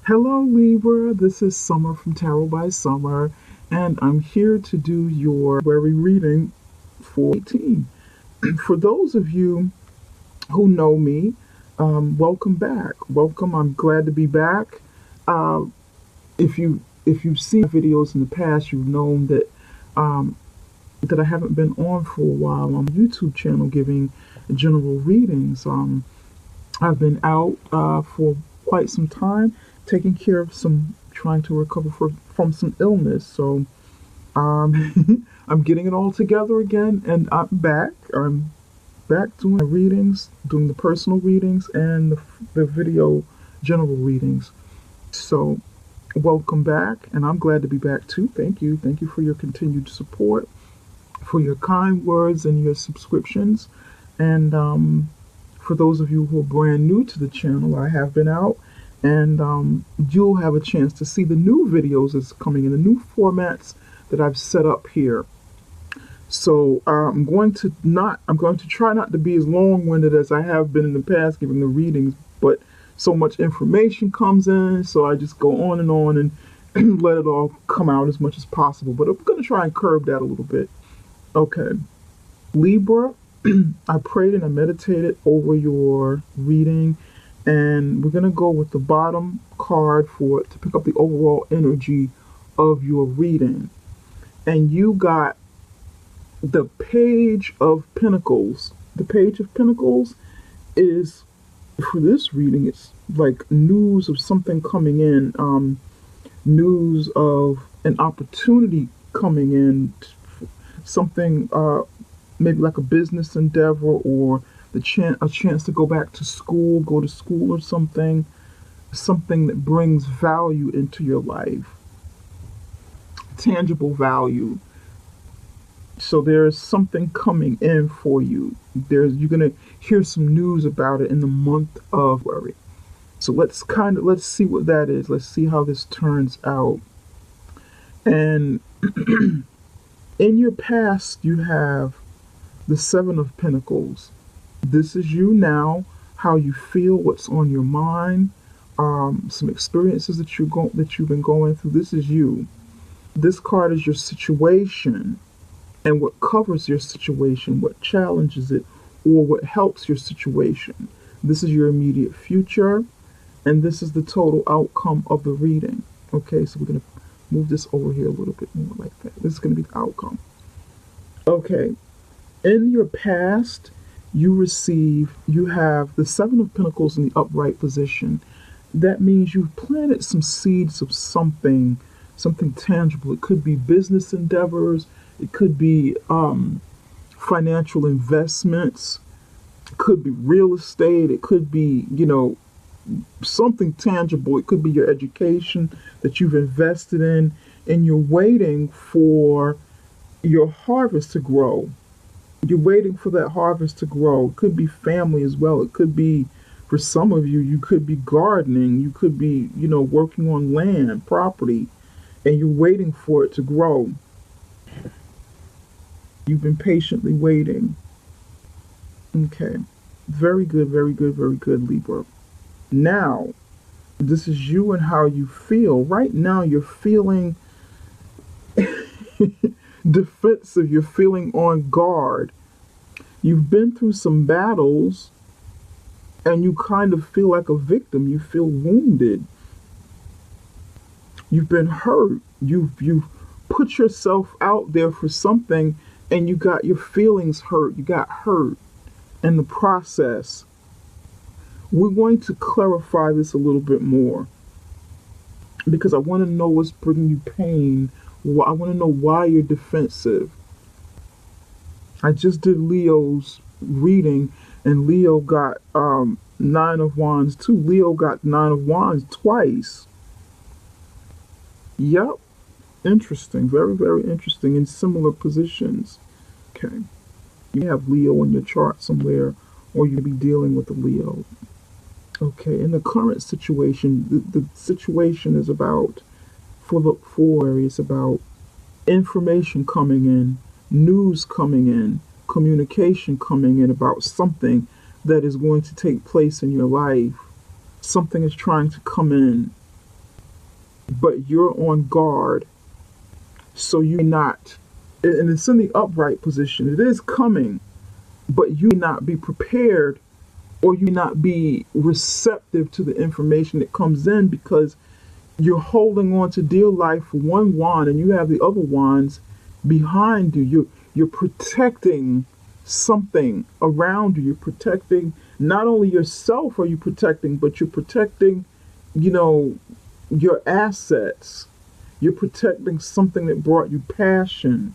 Hello, Libra. This is Summer from Tarot by Summer, and I'm here to do your February reading for 18. For those of you who know me, welcome back. Welcome. I'm glad to be back. Uh, if you've seen videos in the past, you've known that I haven't been on for a while on the YouTube channel giving general readings. I've been out for quite some time, taking care of trying to recover from some illness. So I'm getting it all together again, and I'm back. I'm back doing the readings, doing the personal readings and the video general readings. So welcome back, and I'm glad to be back too. Thank you. Thank you for your continued support, for your kind words and your subscriptions. And for those of you who are brand new to the channel, I have been out, and you'll have a chance to see the new videos that's coming in, the new formats that I've set up here. So I'm going to try not to be as long-winded as I have been in the past giving the readings, but so much information comes in, so I just go on and let it all come out as much as possible. But I'm going to try and curb that a little bit. Okay, Libra, I prayed and I meditated over your reading, and we're going to go with the bottom card to pick up the overall energy of your reading. And you got the Page of Pentacles. The Page of Pentacles is, for this reading, it's like news of something coming in, news of an opportunity coming in, something maybe like a business endeavor, or a chance to go back to school, go to school, or something that brings value into your life, tangible value. So there's something coming in for you. You're gonna hear some news about it in the month of February. So let's see what that is. Let's see how this turns out. And in your past, you have the Seven of Pentacles. This is you now, how you feel, what's on your mind, some experiences that you've been going through. This is you. This card is your situation, and what covers your situation, what challenges it, or what helps your situation. This is your immediate future, and this is the total outcome of the reading. Okay, so we're going to move this over here a little bit more like that. This is going to be the outcome. Okay, in your past, you have the Seven of Pentacles in the upright position. That means you've planted some seeds of something tangible. It could be business endeavors. It could be financial investments. It could be real estate. It could be, something tangible. It could be your education that you've invested in, and you're waiting for your harvest to grow. You're waiting for that harvest to grow. It could be family as well. It could be, for some of you, you could be gardening. You could be, working on land, property, and you're waiting for it to grow. You've been patiently waiting. Okay. Very good, very good, very good, Libra. Now, this is you and how you feel. Right now, you're feeling defensive. You're feeling on guard. You've been through some battles, and you kind of feel like a victim. You feel wounded. You've been hurt. You've put yourself out there for something, and you got your feelings hurt. You got hurt in the process. We're going to clarify this a little bit more, because I want to know what's bringing you pain. I want to know why you're defensive. I just did Leo's reading, and Leo got Nine of Wands too. Leo got Nine of Wands twice. Yep. Interesting. Very, very interesting, in similar positions. Okay. You have Leo in your chart somewhere, or you may be dealing with a Leo. Okay. In the current situation, the situation is about, it's about information coming in, news coming in, communication coming in about something that is going to take place in your life. Something is trying to come in. but you're on guard, so you may not, and it's in the upright position. It is coming, but you may not be prepared, or you may not be receptive to the information that comes in because you're holding on to dear life for one wand and you have the other wands behind you. You're protecting something around you. You're protecting not only yourself, are you protecting, but you're protecting, you know, your assets. You're protecting something that brought you passion.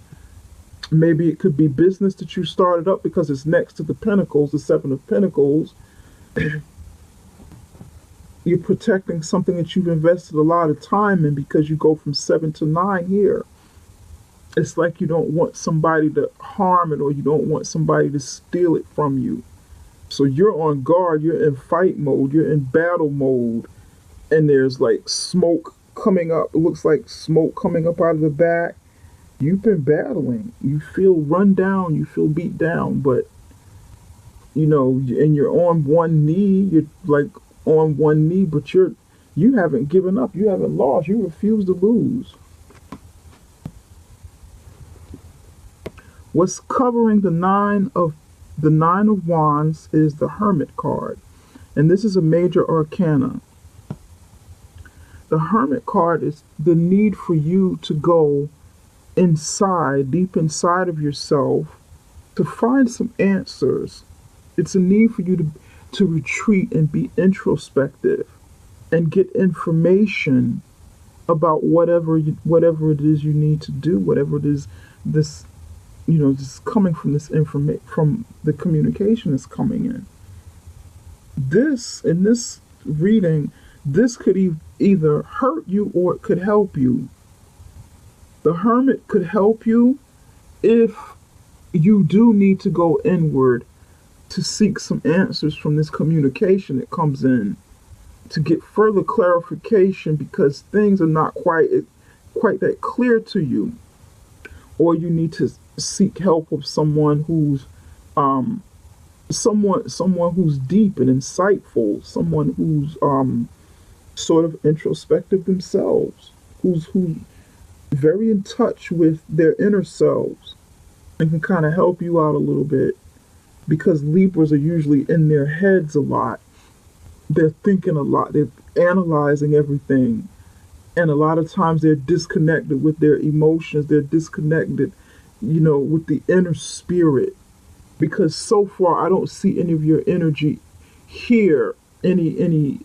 Maybe it could be business that you started up because it's next to the Pentacles, the Seven of Pentacles. You're protecting something that you've invested a lot of time in because you go from 7 to 9 here. It's like you don't want somebody to harm it, or you don't want somebody to steal it from you. So you're on guard, you're in fight mode, you're in battle mode, and there's like smoke coming up. It looks like smoke coming up out of the back. You've been battling. You feel run down, you feel beat down, but you know, and you're on one knee, you're like on one knee, but you haven't given up, you haven't lost, you refuse to lose. What's covering the nine of wands is the Hermit card, and this is a major arcana. The Hermit card is the need for you to go inside, deep inside of yourself, to find some answers. It's a need for you to retreat and be introspective and get information about whatever it is you need to do, whatever it is this, you know, this coming from this information, from the communication that's coming in. In this reading, this could either hurt you or it could help you. The Hermit could help you if you do need to go inward to seek some answers from this communication that comes in, to get further clarification because things are not quite that clear to you, or you need to seek help of someone who's someone who's deep and insightful, someone who's sort of introspective themselves, who's very in touch with their inner selves and can kind of help you out a little bit, because Libras are usually in their heads a lot. They're thinking a lot, they're analyzing everything, and a lot of times they're disconnected with their emotions, they're disconnected, you know, with the inner spirit, because so far I don't see any of your energy here, any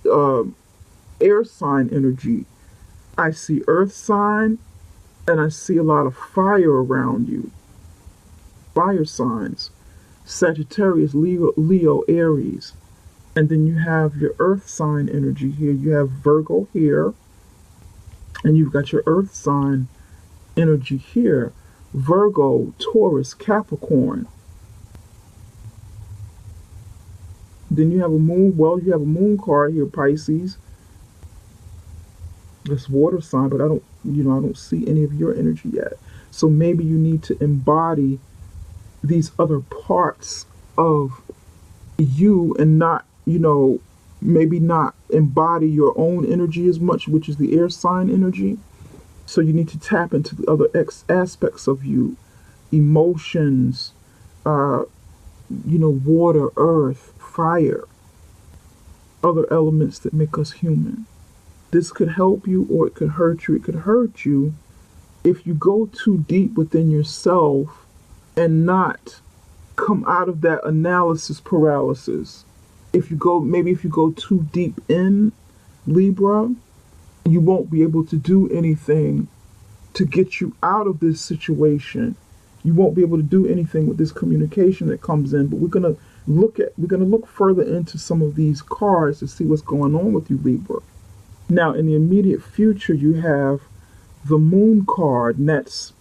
air sign energy. I see earth sign, and I see a lot of fire around you. Fire signs. Sagittarius, Leo, Aries. And then you have your earth sign energy here. You have Virgo here. And you've got your earth sign energy here. Virgo, Taurus, Capricorn. Then you have a moon. Well, you have a moon card here, Pisces. That's water sign, but I don't see any of your energy yet. So maybe you need to embody these other parts of you and not, maybe not embody your own energy as much, which is the air sign energy. So you need to tap into the other aspects of you, emotions, water, earth, fire, other elements that make us human. This could help you or it could hurt you. It could hurt you if you go too deep within yourself and not come out of that analysis paralysis. If you go too deep in Libra, you won't be able to do anything to get you out of this situation. You won't be able to do anything with this communication that comes in. But we're gonna look further into some of these cards to see what's going on with you, Libra. Now, in the immediate future, you have the Moon card, and that's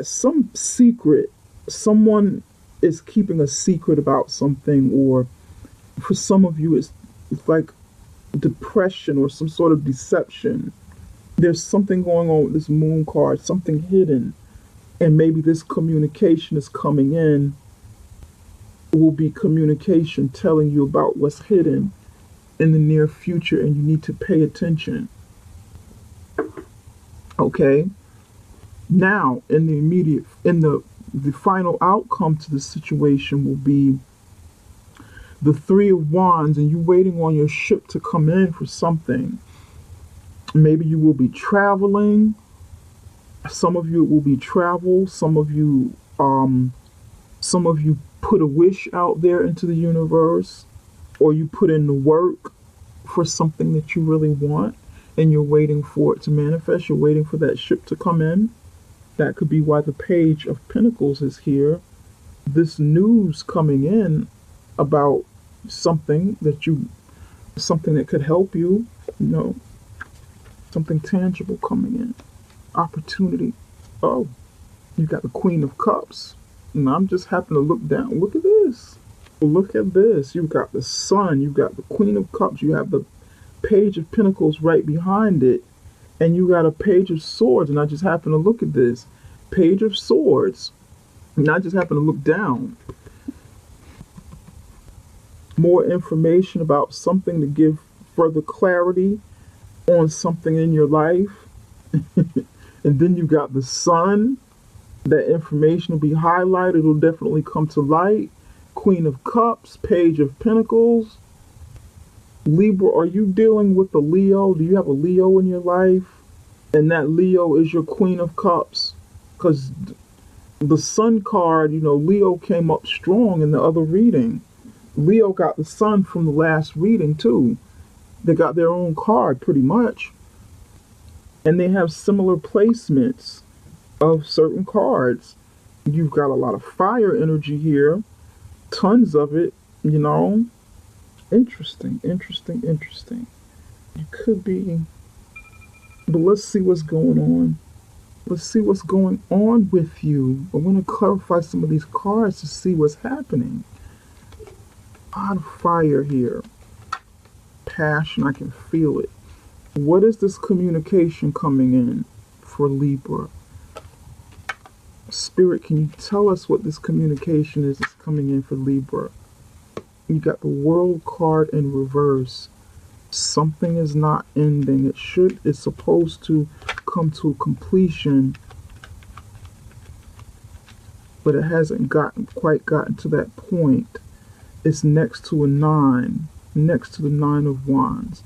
some secret. Someone is keeping a secret about something, or for some of you, it's like depression or some sort of deception. There's something going on with this Moon card, something hidden, and maybe this communication is coming in. Will be communication telling you about what's hidden in the near future, and you need to pay attention. Okay. Now, in the immediate, in the final outcome to the situation will be the Three of Wands, and you waiting on your ship to come in for something. Maybe you will be traveling. Some of you will be travel. Some of you put a wish out there into the universe, or you put in the work for something that you really want, and you're waiting for it to manifest. You're waiting for that ship to come in. That could be why the Page of Pentacles is here. This news coming in about something that you, something that could help you, you know, something tangible coming in. Opportunity. Oh, you got the Queen of Cups. And I'm just happen to look down. Look at this. Look at this. You've got the Sun. You've got the Queen of Cups. You have the Page of Pentacles right behind it. And you got a Page of Swords. And I just happen to look at this. Page of Swords. And I just happen to look down. More information about something to give further clarity on something in your life. And then you got the Sun. That information will be highlighted. It'll definitely come to light. Queen of Cups, Page of Pentacles. Libra, are you dealing with a Leo? Do you have a Leo in your life? And that Leo is your Queen of Cups. Because the Sun card, you know, Leo came up strong in the other reading. Leo got the Sun from the last reading too. They got their own card pretty much. And they have similar placements of certain cards. You've got a lot of fire energy here. Tons of it, you know. Interesting, interesting, interesting. It could be. But let's see what's going on. Let's see what's going on with you. I want to clarify some of these cards to see what's happening. A lot of fire here. Passion, I can feel it. What is this communication coming in for Libra? Spirit, can you tell us what this communication is that's coming in for Libra? You got the World card in reverse. Something is not ending. It's supposed to come to a completion, but it hasn't quite gotten to that point. It's next to a 9, next to the 9 of Wands.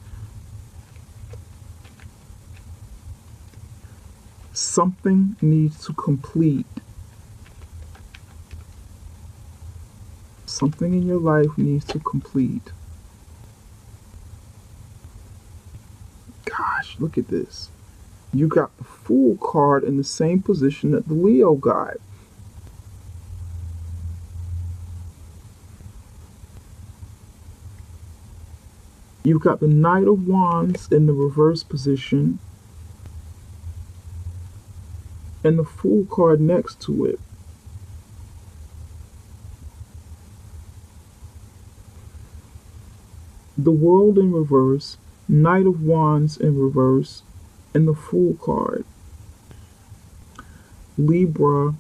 Something needs to complete. Something in your life needs to complete. Gosh, look at this. You got the Fool card in the same position that the Leo got. You've got the Knight of Wands in the reverse position. And the Fool card next to it. The World in reverse, Knight of Wands in reverse, and the Fool card. Libra,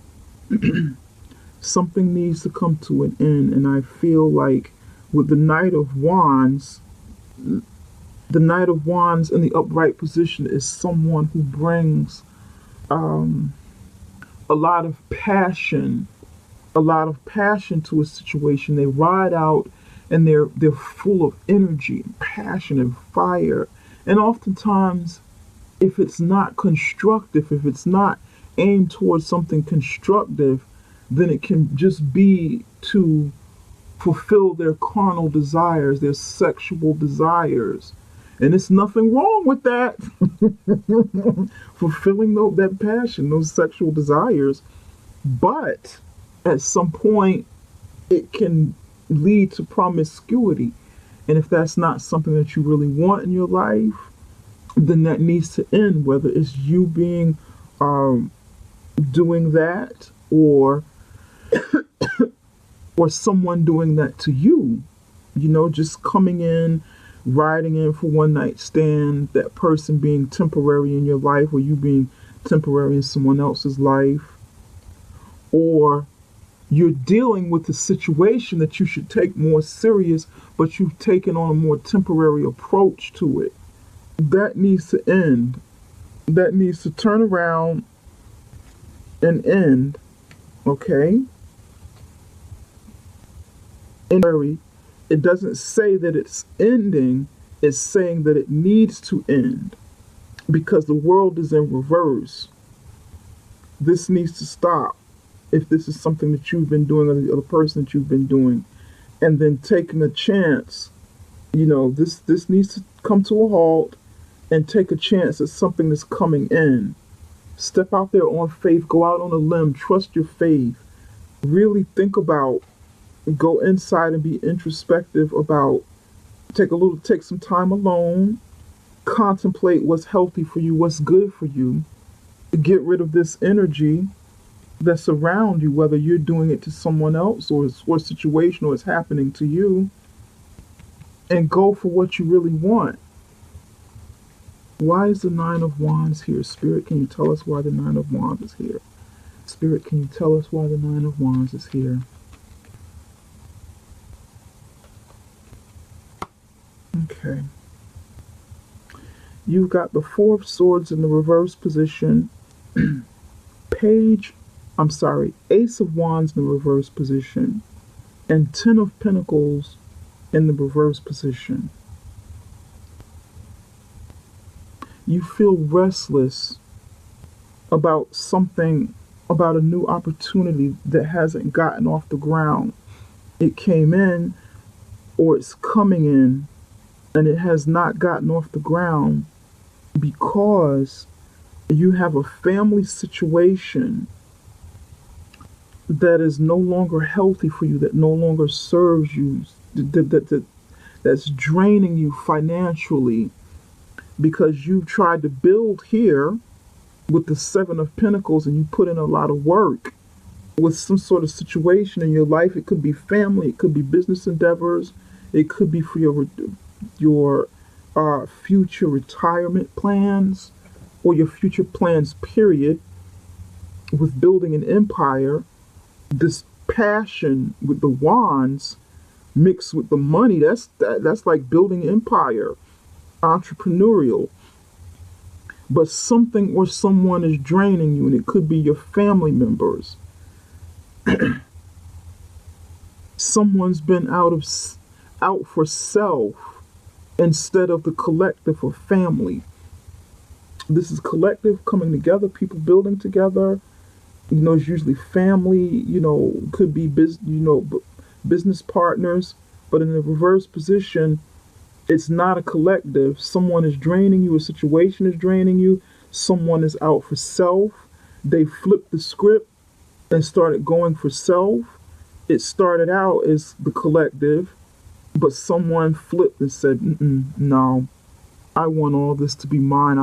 something needs to come to an end, and I feel like with the Knight of Wands, the Knight of Wands in the upright position is someone who brings a lot of passion to a situation. They ride out and they're full of energy and passion and fire. And oftentimes, if it's not constructive, if it's not aimed towards something constructive, then it can just be to fulfill their carnal desires, their sexual desires. And it's nothing wrong with that. Fulfilling that passion, those sexual desires. But at some point, it can lead to promiscuity. And if that's not something that you really want in your life, then that needs to end, whether it's you being doing that or or someone doing that to you. You know, just coming in, riding in for one night stand, that person being temporary in your life or you being temporary in someone else's life. Or you're dealing with a situation that you should take more serious, but you've taken on a more temporary approach to it. That needs to end. that needs to turn around and end, okay? And it doesn't say that it's ending, it's saying that it needs to end because the world is in reverse. This needs to stop if this is something that you've been doing or the other person that you've been doing. And then taking a chance, this needs to come to a halt and take a chance at something that's coming in. Step out there on faith, go out on a limb, trust your faith. Really think about, go inside and be introspective about, take some time alone, contemplate what's healthy for you, what's good for you. Get rid of this energy that's around you, whether you're doing it to someone else or it's a situation or it's happening to you, and go for what you really want. Why is the Nine of Wands here? Spirit, can you tell us why the Nine of Wands is here? Spirit, can you tell us why the Nine of Wands is here? Okay. You've got the Four of Swords in the reverse position. Ace of Wands in the reverse position. And Ten of Pentacles in the reverse position. You feel restless about something, about a new opportunity that hasn't gotten off the ground. It came in or it's coming in and it has not gotten off the ground because you have a family situation that is no longer healthy for you, that no longer serves you, that's draining you financially, because you've tried to build here with the Seven of Pentacles and you put in a lot of work with some sort of situation in your life. It could be family, it could be business endeavors, it could be for your future retirement plans or your future plans, period. With building an empire, this passion with the wands mixed with the money, that's like building empire, entrepreneurial. But something or someone is draining you, and it could be your family members. Someone's been out for self instead of the collective or family. This is collective coming together, people building together. It's usually family, could be business partners, but in the reverse position, it's not a collective. Someone is draining you, a situation is draining you, someone is out for self. They flipped the script and started going for self. It started out as the collective, but someone flipped and said, no, I want all this to be mine.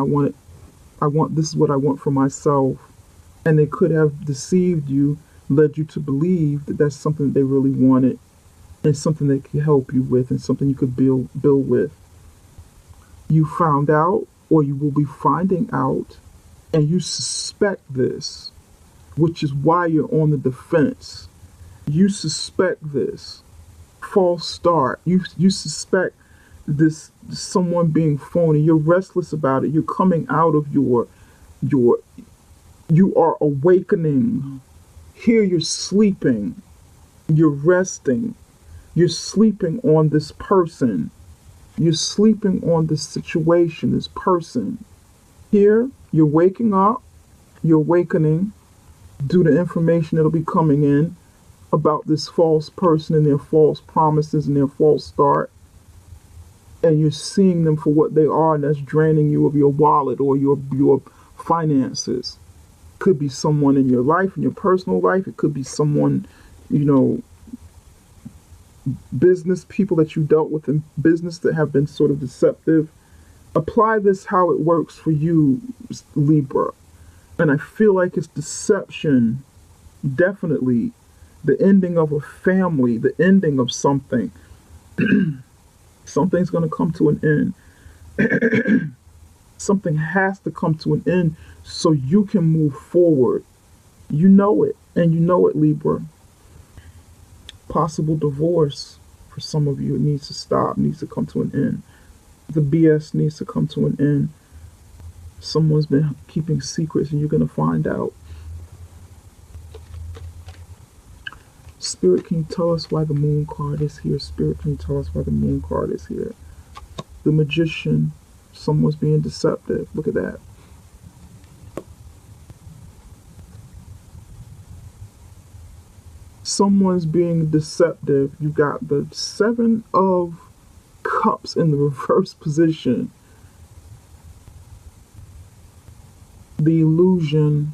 This is what I want for myself. And they could have deceived you, led you to believe that that's something they really wanted and something they could help you with and something you could build with. You found out, or you will be finding out, and you suspect this, which is why you're on the defense. You suspect this false start. You suspect this someone being phony. You're restless about it. You're coming out of you are awakening. Here you're sleeping. You're resting. You're sleeping on this person. You're sleeping on this situation, this person. Here, you're waking up. You're awakening due to information that'll be coming in about this false person and their false promises and their false start. And you're seeing them for what they are, and that's draining you of your wallet or your finances. Could be someone in your life, in your personal life. It could be someone, business people that you dealt with in business that have been sort of deceptive. Apply this how it works for you, Libra. And I feel like it's deception, definitely. The ending of a family, the ending of something. Something's going to come to an end. Something has to come to an end so you can move forward. You know it, and you know it, Libra. Possible divorce for some of you. It needs to stop, needs to come to an end. The BS needs to come to an end. Someone's been keeping secrets and you're going to find out. Spirit, can you tell us why the moon card is here? Spirit, can you tell us why the moon card is here? The magician. Someone's being deceptive. Look at that. Someone's being deceptive. You got the 7 of Cups in the reverse position. The illusion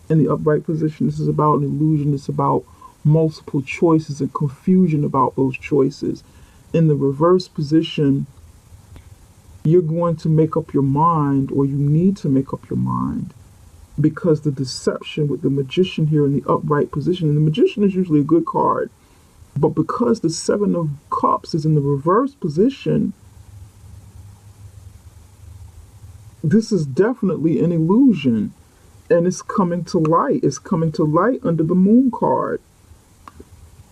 in the upright position. This is about an illusion. It's about multiple choices and confusion about those choices. In the reverse position, you're going to make up your mind, or you need to make up your mind, because the deception with the magician here in the upright position, and the magician is usually a good card, but because the 7 of Cups is in the reverse position, this is definitely an illusion, and it's coming to light. It's coming to light under the moon card.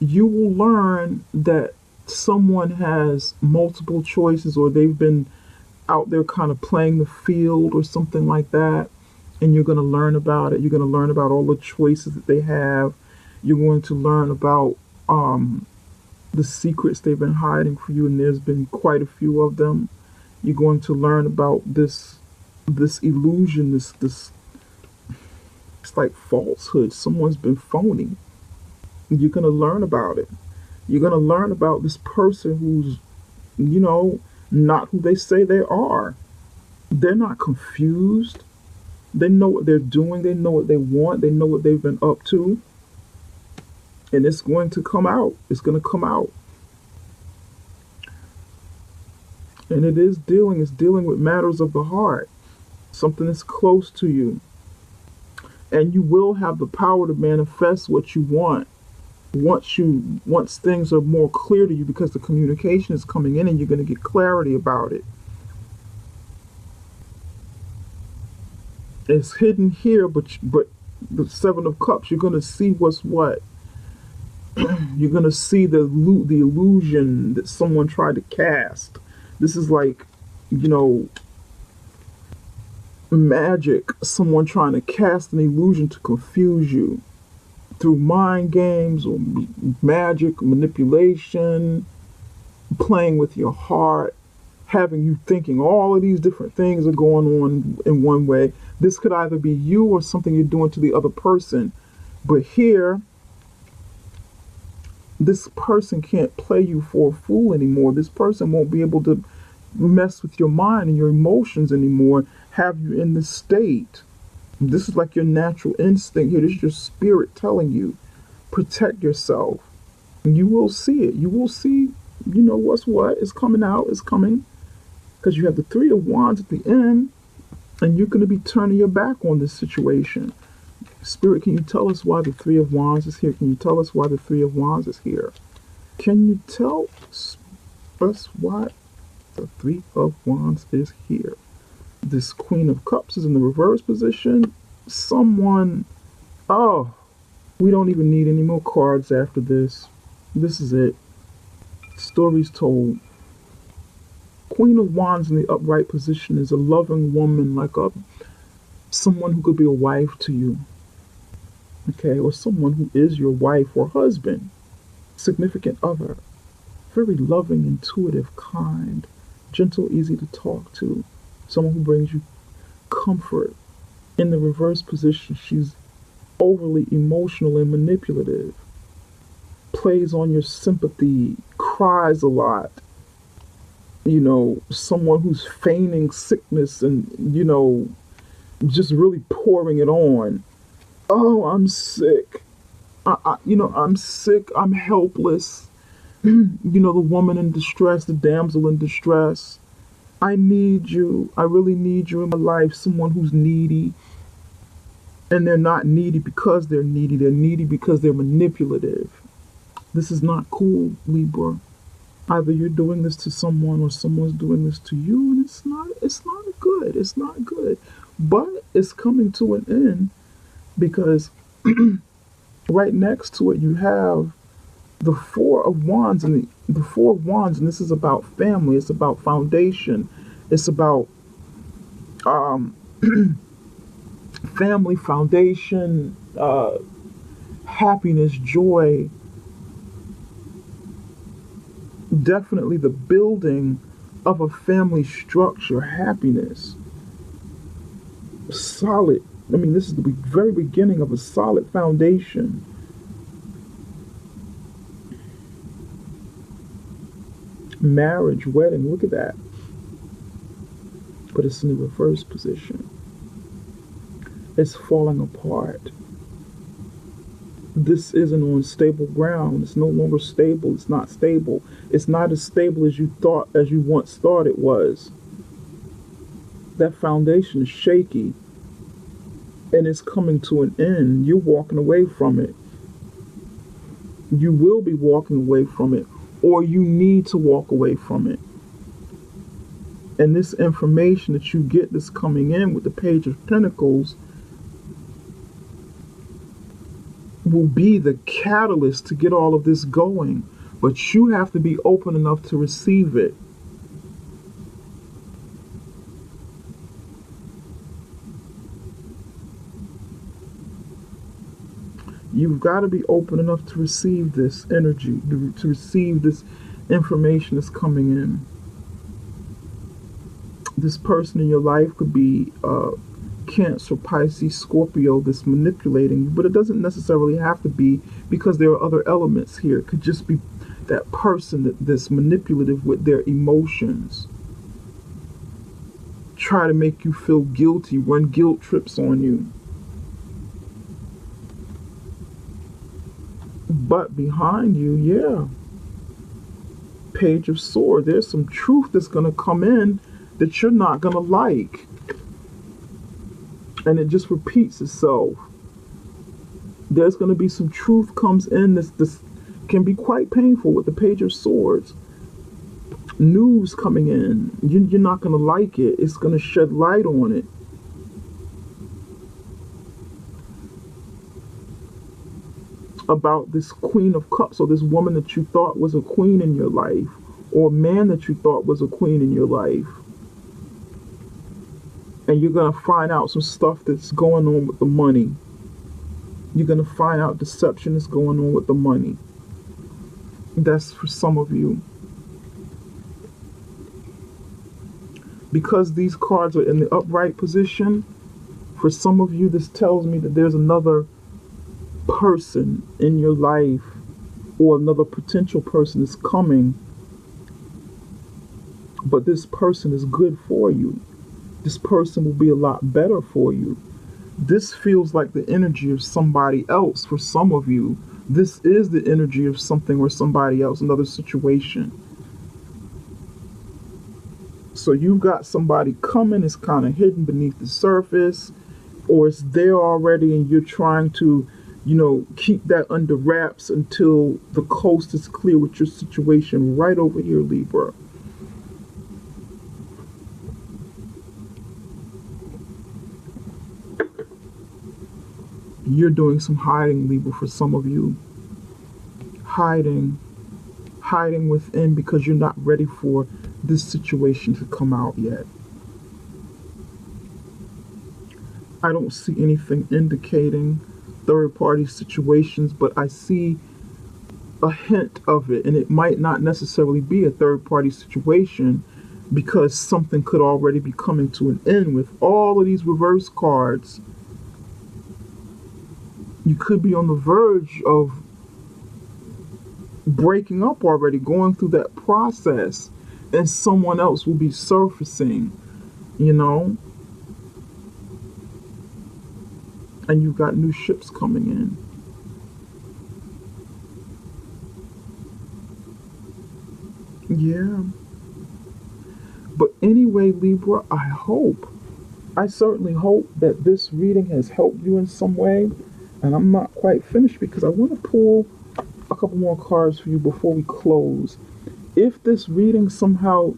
You will learn that someone has multiple choices, or they've been out there kind of playing the field or something like that, and you're going to learn about it. You're going to learn about all the choices that they have. You're going to learn about the secrets they've been hiding for you, and there's been quite a few of them. You're going to learn about this illusion, this it's like falsehood. Someone's been phony. You're going to learn about it. You're going to learn about this person who's, not who they say they are. They're not confused. They know what they're doing. They know what they want. They know what they've been up to. And it's going to come out. It's going to come out. And it's dealing with matters of the heart. Something that's close to you. And you will have the power to manifest what you want. Once things are more clear to you, because the communication is coming in and you're going to get clarity about it. It's hidden here, but the 7 of Cups, you're going to see what's what. You're going to see the illusion that someone tried to cast. This is like, magic. Someone trying to cast an illusion to confuse you through mind games or magic, manipulation, playing with your heart, having you thinking all of these different things are going on in one way. This could either be you or something you're doing to the other person. But here, this person can't play you for a fool anymore. This person won't be able to mess with your mind and your emotions anymore, have you in this state. This is like your natural instinct here. This is your spirit telling you, protect yourself. And you will see it. You will see, what's what. It's coming out. It's coming. Because you have the 3 of Wands at the end, and you're going to be turning your back on this situation. Spirit, can you tell us why the 3 of Wands is here? Can you tell us why the 3 of Wands is here? Can you tell us why the 3 of Wands is here? This Queen of Cups is in the reverse position. Someone, we don't even need any more cards after this. This is it. Story's told. Queen of Wands in the upright position is a loving woman, like someone who could be a wife to you. Okay, or someone who is your wife or husband, significant other. Very loving, intuitive, kind, gentle, easy to talk to. Someone who brings you comfort. In the reverse position, she's overly emotional and manipulative. Plays on your sympathy, cries a lot. Someone who's feigning sickness and, just really pouring it on. Oh, I'm sick. I'm sick. I'm helpless. The woman in distress, the damsel in distress. I need you. I really need you in my life. Someone who's needy. And they're not needy because they're needy. They're needy because they're manipulative. This is not cool, Libra. Either you're doing this to someone or someone's doing this to you, and it's not good. It's not good. But it's coming to an end, because right next to it you have the 4 of Wands, and the 4 of Wands, and this is about family. It's about foundation. It's about family foundation, happiness, joy, definitely the building of a family structure, happiness, solid. I mean, this is the very beginning of a solid foundation. Marriage, wedding, look at that. But it's in the reverse position. It's falling apart. This isn't on stable ground. It's no longer stable. It's not stable. It's not as stable as you thought, as you once thought it was. That foundation is shaky, and it's coming to an end. You're walking away from it. You will be walking away from it, or you need to walk away from it. And this information that you get that's coming in with the Page of Pentacles will be the catalyst to get all of this going. But you have to be open enough to receive it. You've got to be open enough to receive this energy, to receive this information that's coming in. This person in your life could be Cancer, Pisces, Scorpio that's manipulating you, but it doesn't necessarily have to be, because there are other elements here. It could just be that person that's manipulative with their emotions. Try to make you feel guilty, run guilt trips on you. But behind you, yeah, Page of Swords, there's some truth that's going to come in that you're not going to like. And it just repeats itself. There's going to be some truth comes in. This can be quite painful with the Page of Swords. News coming in. You're not going to like it. It's going to shed light on it. About this Queen of Cups, or this woman that you thought was a queen in your life, or man that you thought was a queen in your life. And you're going to find out some stuff that's going on with the money. You're going to find out deception is going on with the money. That's for some of you. Because these cards are in the upright position, for some of you, this tells me that there's another person in your life, or another potential person is coming. But this person is good for you. This person will be a lot better for you. This feels like the energy of somebody else for some of you. This is the energy of something or somebody else, another situation. So you've got somebody coming, it's kind of hidden beneath the surface, or it's there already and you're trying to, keep that under wraps until the coast is clear with your situation right over here, Libra. You're doing some hiding, Libra, for some of you. Hiding within, because you're not ready for this situation to come out yet. I don't see anything indicating third-party situations, but I see a hint of it, and it might not necessarily be a third-party situation, because something could already be coming to an end with all of these reverse cards. You could be on the verge of breaking up already, going through that process, and someone else will be surfacing, and you've got new ships coming in. Yeah. But anyway, Libra, I certainly hope that this reading has helped you in some way. And I'm not quite finished, because I want to pull a couple more cards for you before we close. If this reading somehow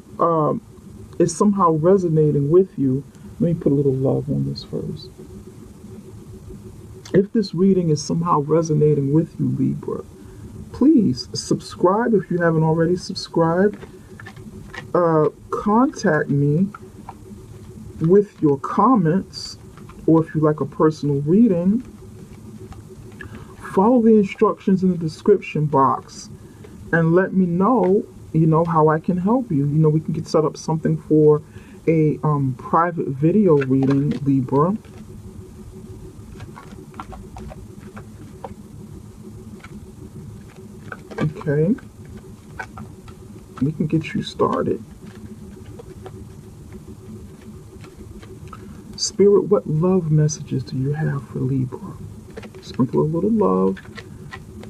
is somehow resonating with you, let me put a little love on this first. If this reading is somehow resonating with you, Libra, please subscribe if you haven't already subscribed. Contact me with your comments, or if you like a personal reading, follow the instructions in the description box and let me know, how I can help you. We can get set up something for a private video reading, Libra. Okay. We can get you started. Spirit, what love messages do you have for Libra? Sprinkle a little love,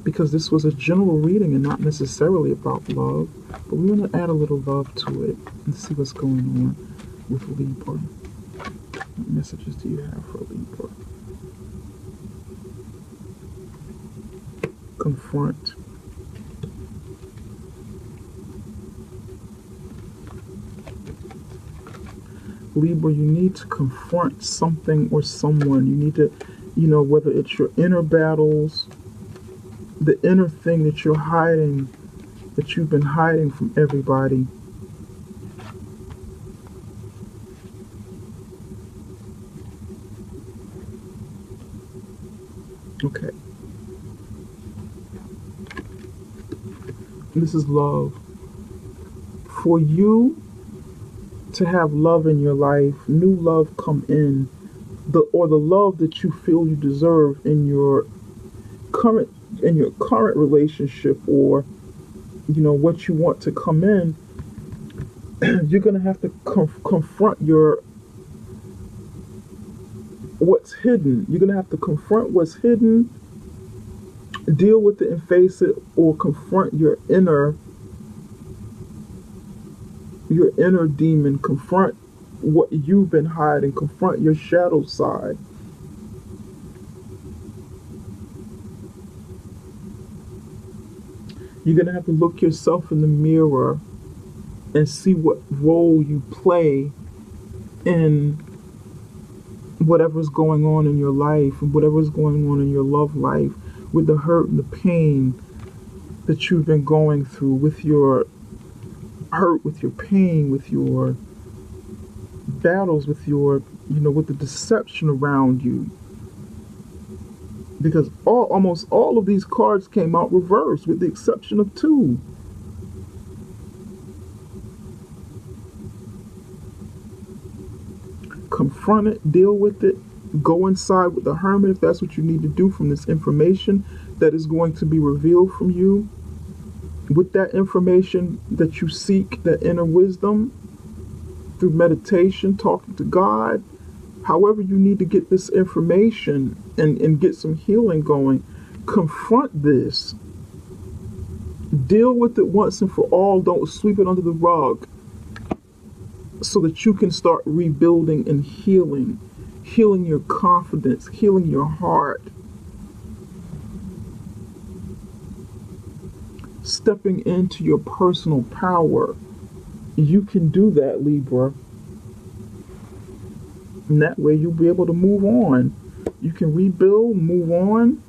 because this was a general reading and not necessarily about love, but we want to add a little love to it and see what's going on with Libra. What messages do you have for Libra? Confront. Libra, you need to confront something or someone. You need to, whether it's your inner battles, the inner thing that you're hiding, that you've been hiding from everybody. Okay. This is love. For you to have love in your life, new love come in, the love that you feel you deserve in your current relationship, or what you want to come in, you're gonna have to confront what's hidden. You're gonna have to confront what's hidden, deal with it and face it, or confront your inner demon, confront what you've been hiding, confront your shadow side. You're going to have to look yourself in the mirror and see what role you play in whatever's going on in your life and whatever's going on in your love life, with the hurt and the pain that you've been going through, with your hurt, with your pain, with your battles, with your, with the deception around you. Because almost all of these cards came out reversed, with the exception of 2. Confront it, deal with it, go inside with the Hermit if that's what you need to do from this information that is going to be revealed from you. With that information that you seek, that inner wisdom, through meditation, talking to God, however you need to get this information and get some healing going, confront this. Deal with it once and for all. Don't sweep it under the rug, so that you can start rebuilding and healing your confidence, healing your heart. Stepping into your personal power. You can do that, Libra. And that way you'll be able to move on. You can rebuild, move on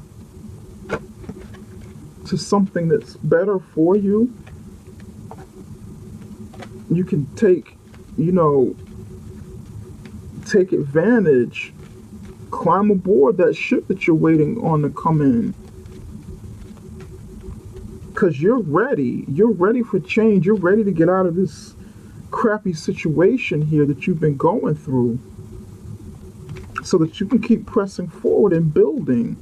to something that's better for you. You can take advantage, climb aboard that ship that you're waiting on to come in. Because you're ready for change. You're ready to get out of this crappy situation here that you've been going through, so that you can keep pressing forward and building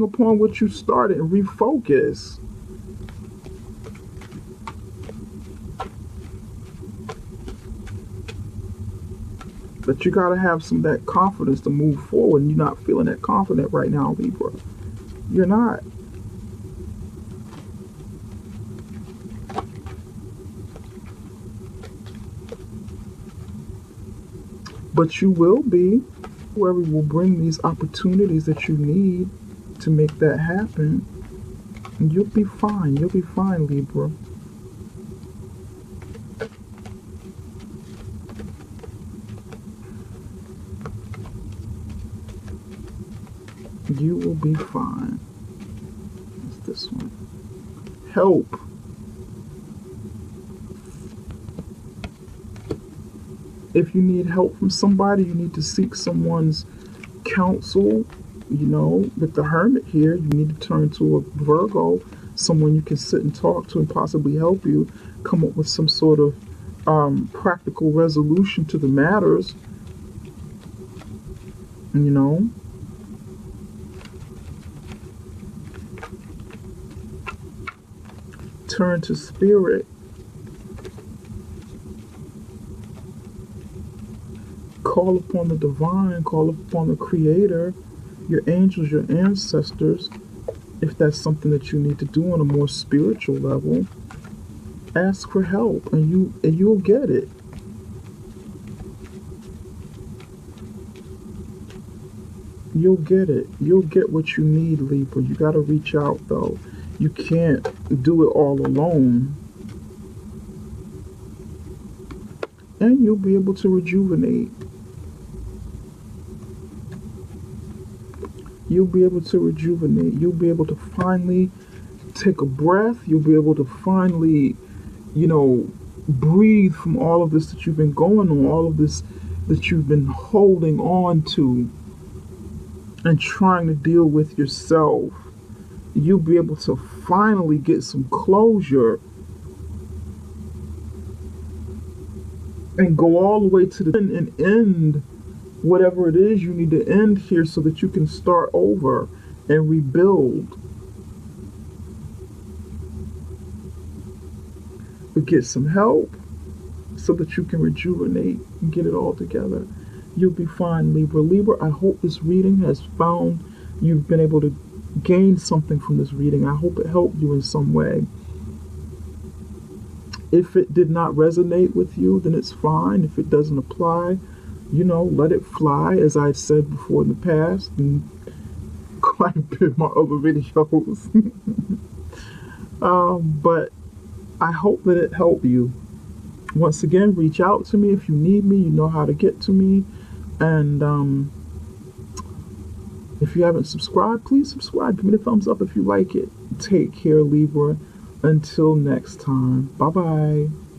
upon what you started, and refocus. But you gotta have some of that confidence to move forward, and you're not feeling that confident right now, Libra. You're not. But you will be. Whoever will bring these opportunities that you need to make that happen, and you'll be fine. You'll be fine, Libra. You will be fine. What's this one? Help. If you need help from somebody, you need to seek someone's counsel. With the Hermit here, you need to turn to a Virgo, someone you can sit and talk to and possibly help you come up with some sort of practical resolution to the matters. You know, turn to spirit. Call upon the divine, call upon the creator, your angels, your ancestors, if that's something that you need to do on a more spiritual level. Ask for help and you'll get it. You'll get it. You'll get what you need, Libra. You got to reach out though. You can't do it all alone. And you'll be able to rejuvenate. You'll be able to rejuvenate. You'll be able to finally take a breath. You'll be able to finally, breathe from all of this that you've been going on, all of this that you've been holding on to and trying to deal with yourself. You'll be able to finally get some closure and go all the way to the end and end whatever it is you need to end here so that you can start over and rebuild. But get some help so that you can rejuvenate and get it all together. You'll be fine, Libra. Libra, I hope this reading has found you've been able to gain something from this reading. I hope it helped you in some way. If it did not resonate with you, then it's fine. If it doesn't apply, let it fly, as I said before in the past, and quite a bit in my other videos. But I hope that it helped you. Once again, reach out to me if you need me. You know how to get to me. And if you haven't subscribed, please subscribe. Give me the thumbs up if you like it. Take care, Libra. Until next time. Bye-bye.